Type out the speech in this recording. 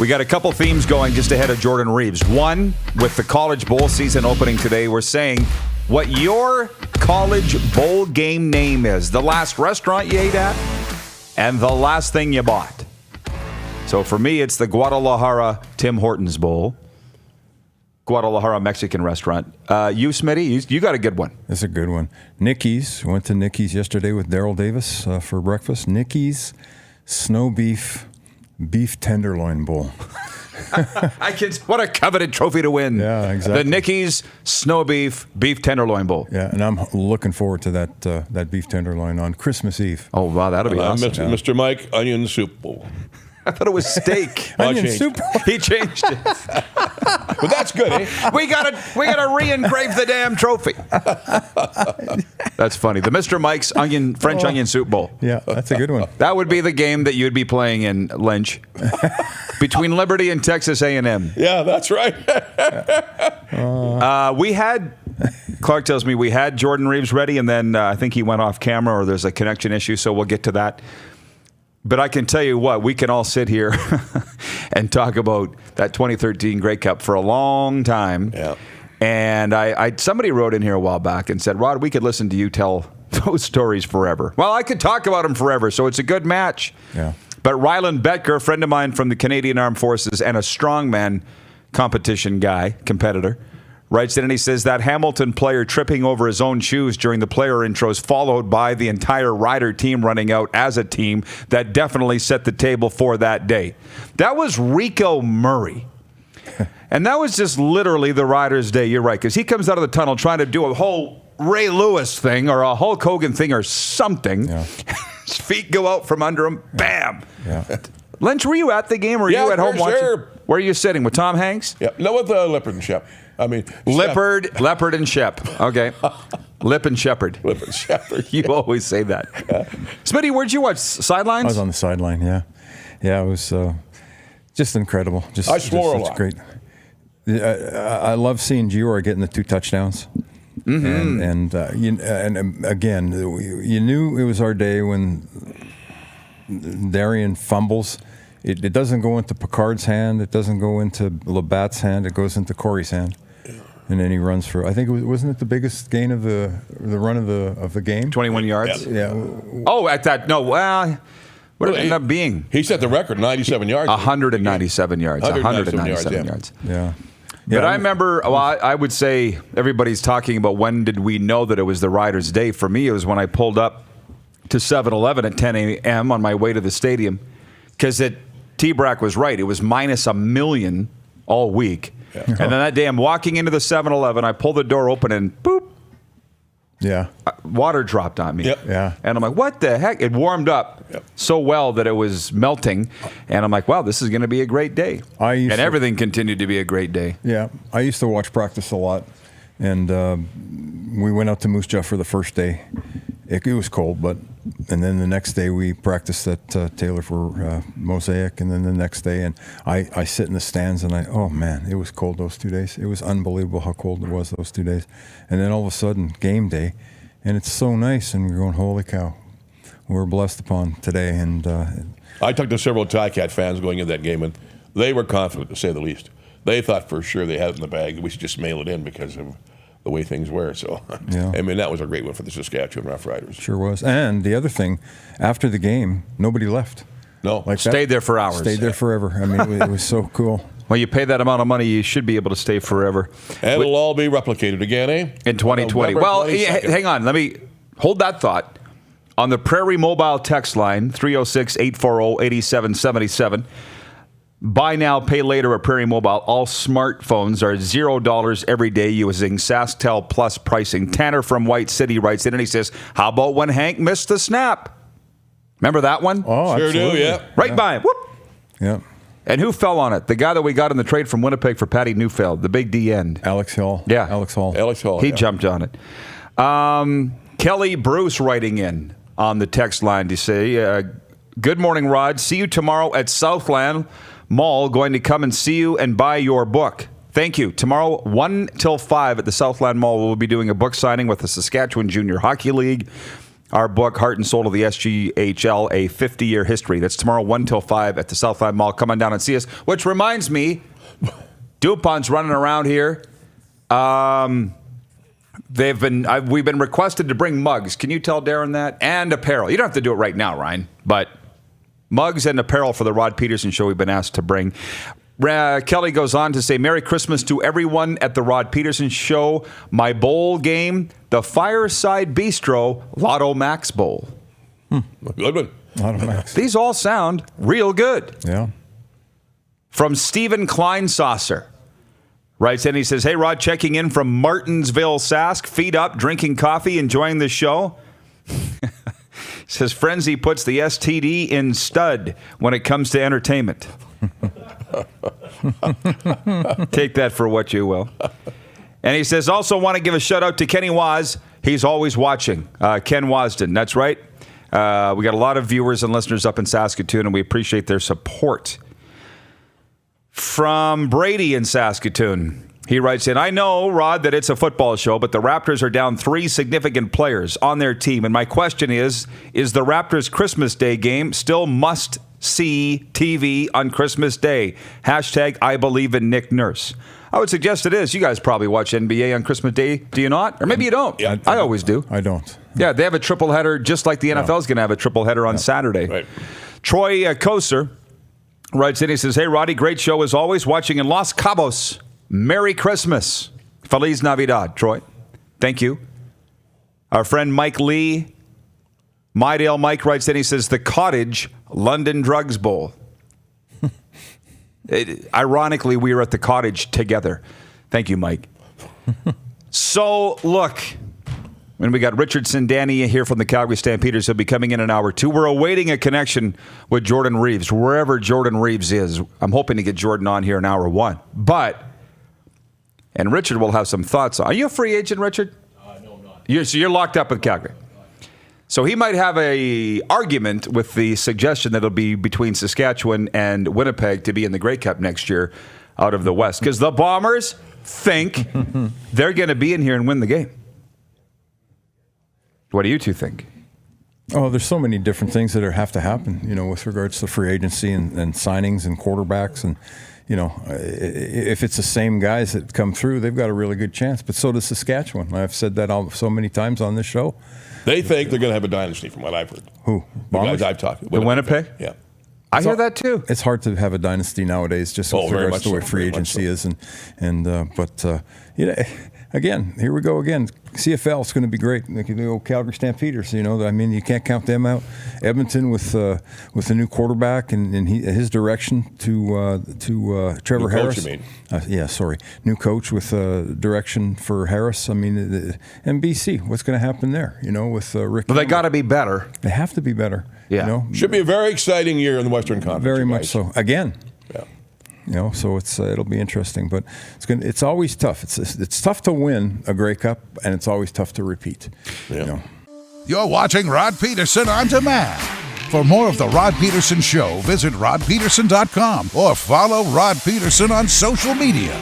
We got a couple themes going just ahead of Jordan Reeves. One, with the college bowl season opening today, we're saying what your college bowl game name is. The last restaurant you ate at and the last thing you bought. So for me, it's the Guadalajara Tim Hortons Bowl. Guadalajara Mexican restaurant. You, Smitty, you got a good one. That's a good one. Nicky's. Went to Nicky's yesterday with Daryl Davis for breakfast. Nicky's Snow Beef Tenderloin Bowl. What a coveted trophy to win. Yeah, exactly. The Nicky's Snow Beef Tenderloin Bowl. Yeah, and I'm looking forward to that beef tenderloin on Christmas Eve. Oh, wow, that'll be awesome. Mr. Mike, onion soup bowl. I thought it was steak. Onion soup. He changed it. But that's good, eh? We gotta re-engrave the damn trophy. That's funny. The Mr. Mike's French onion soup bowl. Yeah, that's a good one. That would be the game that you'd be playing in, Lynch, between Liberty and Texas A&M. Yeah, that's right. Clark tells me we had Jordan Reeves ready, and then I think he went off camera, or there's a connection issue, so we'll get to that. But I can tell you what, we can all sit here and talk about that 2013 Grey Cup for a long time. Yeah. And somebody wrote in here a while back and said, Rod, we could listen to you tell those stories forever. Well, I could talk about them forever, so it's a good match. Yeah. But Ryland Betker, a friend of mine from the Canadian Armed Forces and a strongman competitor, writes in and he says that Hamilton player tripping over his own shoes during the player intros, followed by the entire Rider team running out as a team, that definitely set the table for that day. That was Rico Murray. And that was just literally the Riders' day. You're right, because he comes out of the tunnel trying to do a whole Ray Lewis thing or a Hulk Hogan thing or something. Yeah. His feet go out from under him. Bam. Yeah. Lynch, were you at the game or were you at home watching? Sure. Where are you sitting? With Tom Hanks? Yeah. No, with Lippard and Shep. Leopard and Shep. Okay. Lip and Shepherd. Lip and Shepherd. You always say that. Yeah. Smitty, where'd you watch? Sidelines? I was on the sideline, yeah. Yeah, it was just incredible. I swore a lot. Great. I love seeing Giora getting the 2 touchdowns. Mm-hmm. And again, you knew it was our day when Darian fumbles. It doesn't go into Picard's hand. It doesn't go into Labatt's hand. It goes into Corey's hand. And then he runs for, I think wasn't it the biggest gain of the run of the game? 21 yards? Yeah. Oh, at that, no, well, what did it end up being? He set the record, 97 yards. 197 yards. 197 yards. Yeah. But I remember, I would say everybody's talking about when did we know that it was the Riders' day. For me, it was when I pulled up to 7-Eleven at 10 a.m. on my way to the stadium, because T-Brack was right. It was minus $1 million all week. Yeah. And then that day I'm walking into the 7-Eleven, I pull the door open and boop. Yeah. Water dropped on me. Yep. Yeah. And I'm like, what the heck? It warmed up so well that it was melting. And I'm like, wow, this is going to be a great day. And everything continued to be a great day. Yeah. I used to watch practice a lot. And we went out to Moose Jaw for the first day. It was cold, and then the next day we practiced at Taylor for Mosaic, and then the next day, and I sit in the stands and oh man, it was cold those 2 days. It was unbelievable how cold it was those 2 days. And then all of a sudden, game day, and it's so nice, and we're going, holy cow, we're blessed upon today. And I talked to several Ticat fans going in that game, and they were confident, to say the least. They thought for sure they had it in the bag. We should just mail it in because of the way things were. So, yeah. I mean, that was a great one for the Saskatchewan Rough Riders. Sure was. And the other thing, after the game, nobody left. No. Stayed there for hours. Stayed there forever. I mean, it was so cool. Well, you pay that amount of money, you should be able to stay forever. And it'll all be replicated again, eh? In 2020. Well, hang on. Let me hold that thought. On the Prairie Mobile text line, 306-840-8777. Buy now, pay later at Prairie Mobile. All smartphones are $0 every day using SaskTel Plus pricing. Tanner from White City writes in and he says, how about when Hank missed the snap? Remember that one? Oh, sure absolutely. do, yeah. Right by him. Whoop. Yeah. And who fell on it? The guy that we got in the trade from Winnipeg for Patty Neufeld, the big D end. Alex Hill. Yeah. Alex Hall. He jumped on it. Kelly Bruce writing in on the text line to say, good morning, Rod. See you tomorrow at Southland Mall. Going to come and see you and buy your book. Thank you. Tomorrow, 1 till 5 at the Southland Mall, we'll be doing a book signing with the Saskatchewan Junior Hockey League. our book, Heart and Soul of the SGHL, a 50-year history. That's tomorrow, 1 till 5 at the Southland Mall. Come on down and see us. Which reminds me, DuPont's running around here. We've been requested to bring mugs. Can you tell Darren that? And apparel. You don't have to do it right now, Ryan, but mugs and apparel for the Rod Pedersen Show we've been asked to bring. Kelly goes on to say, Merry Christmas to everyone at the Rod Pedersen Show. My bowl game, the Fireside Bistro Lotto Max Bowl. Good one. Lotto Max. These all sound real good. Yeah. From Stephen Kleinsaucer. Writes in, he says, hey, Rod, checking in from Martinsville, Sask. Feet up, drinking coffee, enjoying the show. Says, Frenzy puts the STD in stud when it comes to entertainment. Take that for what you will. And he says, also want to give a shout out to Kenny Waz. He's always watching. Ken Wasden, that's right. We got a lot of viewers and listeners up in Saskatoon, and we appreciate their support. From Brady in Saskatoon, he writes in, I know, Rod, that it's a football show, but the Raptors are down 3 significant players on their team. And my question is the Raptors Christmas Day game still must-see TV on Christmas Day? Hashtag I believe in Nick Nurse. I would suggest it is. You guys probably watch NBA on Christmas Day, do you not? Or maybe you don't. Yeah, I always do. I don't. Yeah, they have a triple header just like the NFL is going to have a triple header on Saturday. Right. Troy Koser writes in, he says, hey, Roddy, great show as always. Watching in Los Cabos. Merry Christmas. Feliz Navidad, Troy. Thank you. Our friend Mike Lee, Mydale Mike writes in, he says, the Cottage London Drugs Bowl. Ironically, we were at the Cottage together. Thank you, Mike. So, look, when we got Richardson Danny here from the Calgary Stampeders, he'll be coming in an hour 2. We're awaiting a connection with Jordan Reeves, wherever Jordan Reeves is. I'm hoping to get Jordan on here in hour 1. And Richard will have some thoughts. Are you a free agent, Richard? No, I'm not. So you're locked up with Calgary. So he might have a argument with the suggestion that it'll be between Saskatchewan and Winnipeg to be in the Grey Cup next year out of the West. Because the Bombers think they're going to be in here and win the game. What do you two think? Oh, there's so many different things that have to happen, with regards to free agency and signings and quarterbacks. And, if it's the same guys that come through, they've got a really good chance. But so does Saskatchewan. I've said that so many times on this show. They think they're going to have a dynasty, from what I've heard. Who? The guys I've talked to. The Winnipeg? Yeah. I hear that too. It's hard to have a dynasty nowadays, just with regards to the way free agency is, but again, here we go again. CFL is going to be great. The old Calgary Stampeders, you can't count them out. Edmonton with a new quarterback and his direction to Trevor New Harris. Coach, you mean? New coach with direction for Harris. NBC, what's going to happen there? With Rick. But they got to be better. They have to be better. Yeah. Should be a very exciting year in the Western Conference. Very much so. Again. Yeah. So it'll be interesting, but it's always tough. It's tough to win a Grey Cup, and it's always tough to repeat. Yeah. You're watching Rod Pedersen on demand. For more of the Rod Pedersen Show, visit rodpedersen.com or follow Rod Pedersen on social media.